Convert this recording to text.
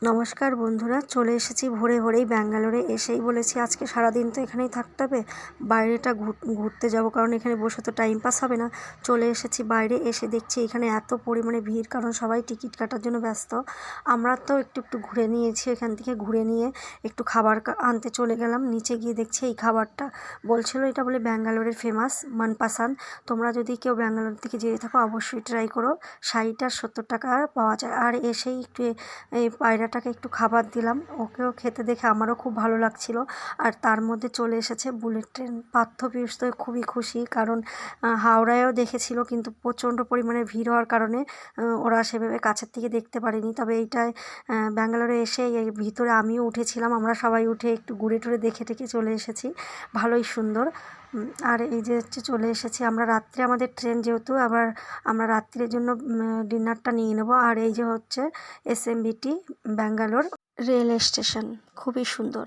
নমস্কার বন্ধুরা, চলে এসেছি ভোরে ভোরেই ব্যাঙ্গালোরে। এসেই বলেছি আজকে সারাদিন তো এখানেই থাকতে হবে, বাইরেটা ঘুরতে যাব, কারণ এখানে বসে তো টাইম পাস হবে না। চলে এসেছি বাইরে, এসে দেখছি এখানে এত পরিমাণে ভিড়, কারণ সবাই টিকিট কাটার জন্য ব্যস্ত। আমরা তো একটু ঘুরে নিয়েছি, এখান থেকে ঘুরে নিয়ে একটু খাবার আনতে চলে গেলাম। নিচে গিয়ে দেখছি এই খাবারটা বলছিল এটা বলে ব্যাঙ্গালোরের ফেমাস মনপাসান। তোমরা যদি কেউ ব্যাঙ্গালোর থেকে যেয়ে থাকো অবশ্যই ট্রাই করো। 60 আর 70 টাকা পাওয়া যায়। আর এসেই একটু এই পায়রাটাকে একটু খাবার দিলাম, ওকেও খেতে দেখে আমারও খুব ভালো লাগছিল। আর তার মধ্যে চলে এসেছে বুলেট ট্রেন। পার্থ পিয়ুষ তো খুবই খুশি, কারণ হাওড়ায়ও দেখেছিল, কিন্তু প্রচণ্ড পরিমাণে ভিড় হওয়ার কারণে ওরা সেভাবে কাছের থেকে দেখতে পারেনি। তবে এইটায় ব্যাঙ্গালোরে এসে এর ভিতরে আমিও উঠেছিলাম, আমরা সবাই উঠে একটু ঘুরে টুরে দেখে টেকে চলে এসেছি। ভালোই সুন্দর। আর এই যে হচ্ছে চলে এসেছি আমরা রাত্রে, আমাদের ট্রেন যেহেতু, আবার আমরা রাত্রের জন্য ডিনারটা নিয়ে নেব। আর এই যে হচ্ছে এসএমবিটি ব্যাঙ্গালোর রেল স্টেশন, খুবই সুন্দর।